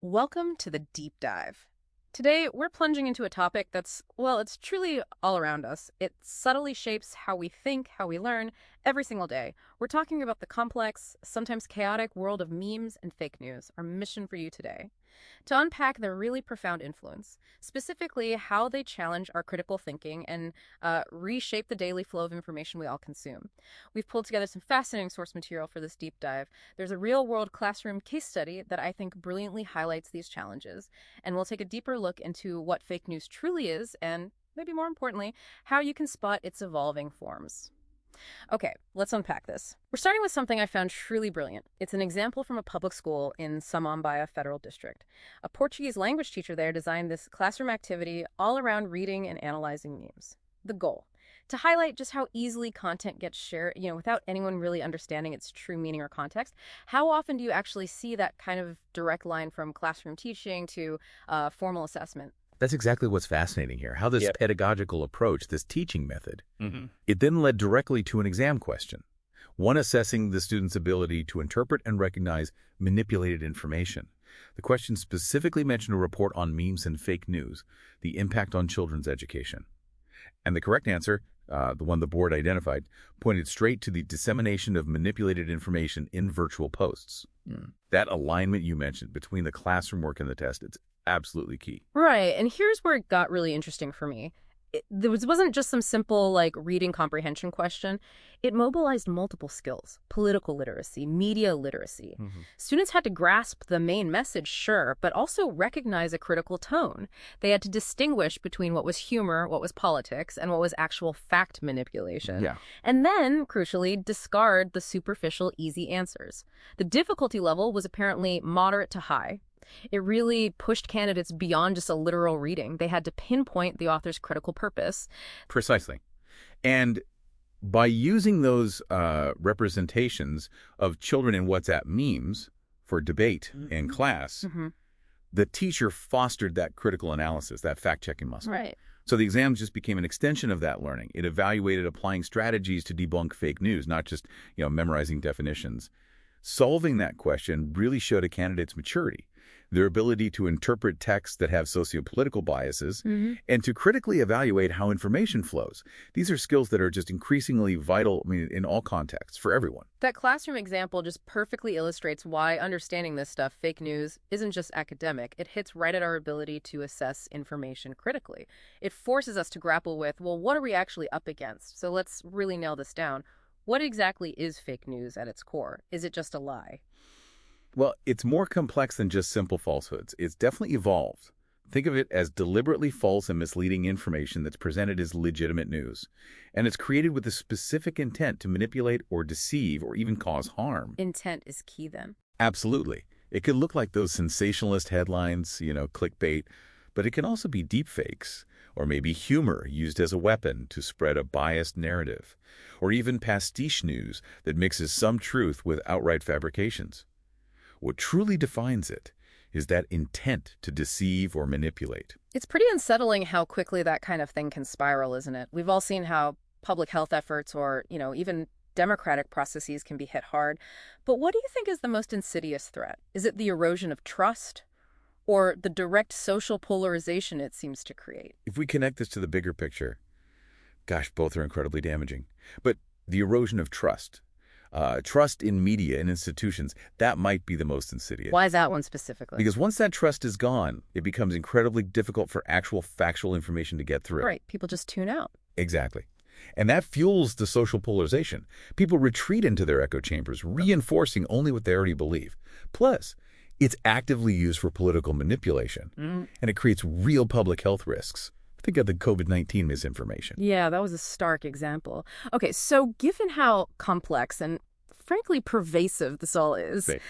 Welcome to the Deep Dive. Today, we're plunging into a topic that's, well, it's truly all around us. It subtly shapes how we think, how we learn, every single day. We're talking about the complex, sometimes chaotic world of memes and fake news, our mission for you today. To unpack their really profound influence, specifically how they challenge our critical thinking and reshape the daily flow of information we all consume. We've pulled together some fascinating source material for this deep dive. There's a real-world classroom case study that I think brilliantly highlights these challenges, and we'll take a deeper look into what fake news truly is and, maybe more importantly, how you can spot its evolving forms. Okay, let's unpack this. We're starting with something I found truly brilliant. It's an example from a public school in Samambaia Federal District. A Portuguese language teacher there designed this classroom activity all around reading and analyzing memes. The goal: to highlight just how easily content gets shared, without anyone really understanding its true meaning or context. How often do you actually see that kind of direct line from classroom teaching to formal assessment? That's exactly what's fascinating here, how this Yep. pedagogical approach, this teaching method, Mm-hmm. it then led directly to an exam question, one assessing the student's ability to interpret and recognize manipulated information. The question specifically mentioned a report on memes and fake news, the impact on children's education. And the correct answer, the one the board identified, pointed straight to the dissemination of manipulated information in virtual posts. That alignment you mentioned between the classroom work and the test, it's absolutely key. Right, and here's where it got really interesting for me. Wasn't just some simple, reading comprehension question. It mobilized multiple skills: political literacy, media literacy. Students had to grasp the main message, sure, but also recognize a critical tone. They had to distinguish between what was humor, what was politics, and what was actual fact manipulation. Yeah. And then, crucially, discard the superficial, easy answers. The difficulty level was apparently moderate to high. It really pushed candidates beyond just a literal reading. They had to pinpoint the author's critical purpose. Precisely. And by using those representations of children in WhatsApp memes for debate in class, the teacher fostered that critical analysis, that fact-checking muscle. Right. So the exams just became an extension of that learning. It evaluated applying strategies to debunk fake news, not just, memorizing definitions. Solving that question really showed a candidate's maturity, their ability to interpret texts that have sociopolitical biases, and to critically evaluate how information flows. These are skills that are just increasingly vital, in all contexts, for everyone. That classroom example just perfectly illustrates why understanding this stuff, fake news, isn't just academic. It hits right at our ability to assess information critically. It forces us to grapple with, well, what are we actually up against? So let's really nail this down. What exactly is fake news at its core? Is it just a lie? Well, it's more complex than just simple falsehoods. It's definitely evolved. Think of it as deliberately false and misleading information that's presented as legitimate news. And it's created with a specific intent to manipulate or deceive or even cause harm. Intent is key then. Absolutely. It could look like those sensationalist headlines, clickbait, but it can also be deepfakes, or maybe humor used as a weapon to spread a biased narrative, or even pastiche news that mixes some truth with outright fabrications. What truly defines it is that intent to deceive or manipulate. It's pretty unsettling how quickly that kind of thing can spiral, isn't it? We've all seen how public health efforts or, even democratic processes can be hit hard. But what do you think is the most insidious threat? Is it the erosion of trust or the direct social polarization it seems to create? If we connect this to the bigger picture, gosh, both are incredibly damaging. But the erosion of trust, trust in media and institutions, that might be the most insidious. Why is that one specifically? Because once that trust is gone, it becomes incredibly difficult for actual factual information to get through. Right. People just tune out. Exactly. And that fuels the social polarization. People retreat into their echo chambers, reinforcing only what they already believe. Plus, it's actively used for political manipulation, and it creates real public health risks. Think of the COVID-19 misinformation. Yeah, that was a stark example. Okay, so given how complex and frankly pervasive this all is, Right.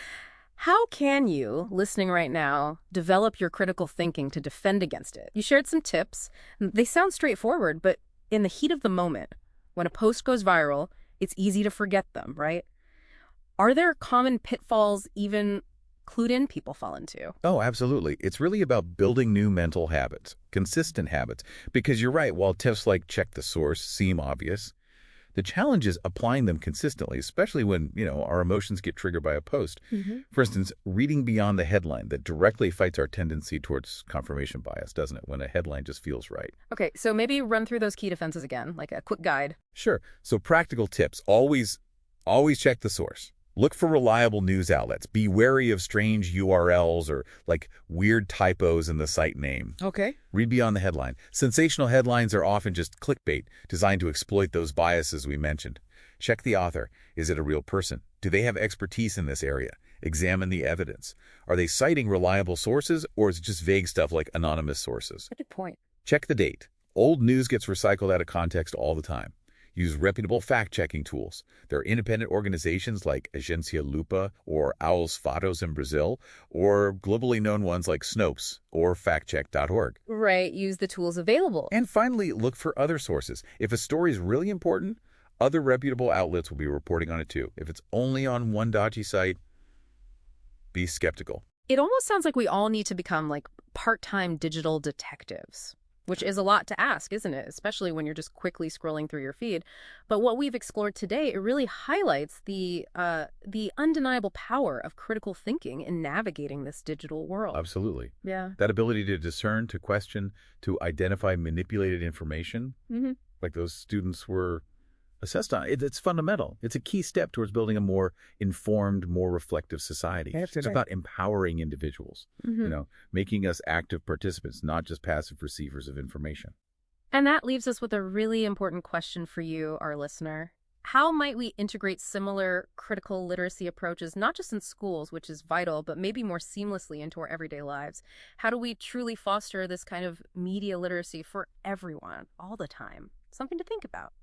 how can you, listening right now, develop your critical thinking to defend against it? You shared some tips. They sound straightforward, but in the heat of the moment, when a post goes viral, it's easy to forget them, right? Are there common pitfalls even clued-in people fall into? Oh, absolutely. It's really about building new mental habits, consistent habits. Because you're right, while tips like check the source seem obvious, The challenge is applying them consistently, especially when, our emotions get triggered by a post. Hmm. For instance, reading beyond the headline that directly fights our tendency towards confirmation bias, doesn't it, when a headline just feels right? Okay, so maybe run through those key defenses again, like a quick guide. Sure. So practical tips. Always check the source. Look for reliable news outlets. Be wary of strange URLs or weird typos in the site name. Okay. Read beyond the headline. Sensational headlines are often just clickbait designed to exploit those biases we mentioned. Check the author. Is it a real person? Do they have expertise in this area? Examine the evidence. Are they citing reliable sources, or is it just vague stuff like anonymous sources? Good point. Check the date. Old news gets recycled out of context all the time. Use reputable fact-checking tools. There are independent organizations like Agência Lupa or Aos Fatos in Brazil, or globally known ones like Snopes or factcheck.org. Right, use the tools available. And finally, look for other sources. If a story is really important, other reputable outlets will be reporting on it too. If it's only on one dodgy site, be skeptical. It almost sounds like we all need to become part-time digital detectives, which is a lot to ask, isn't it? Especially when you're just quickly scrolling through your feed. But what we've explored today, it really highlights the undeniable power of critical thinking in navigating this digital world. Absolutely. Yeah. That ability to discern, to question, to identify manipulated information, Mm-hmm. like those students were assessed on, it's fundamental. It's a key step towards building a more informed, more reflective society. It's about empowering individuals, Mm-hmm. making us active participants, not just passive receivers of information. And that leaves us with a really important question for you, our listener. How might we integrate similar critical literacy approaches, not just in schools, which is vital, but maybe more seamlessly into our everyday lives? How do we truly foster this kind of media literacy for everyone, all the time? Something to think about.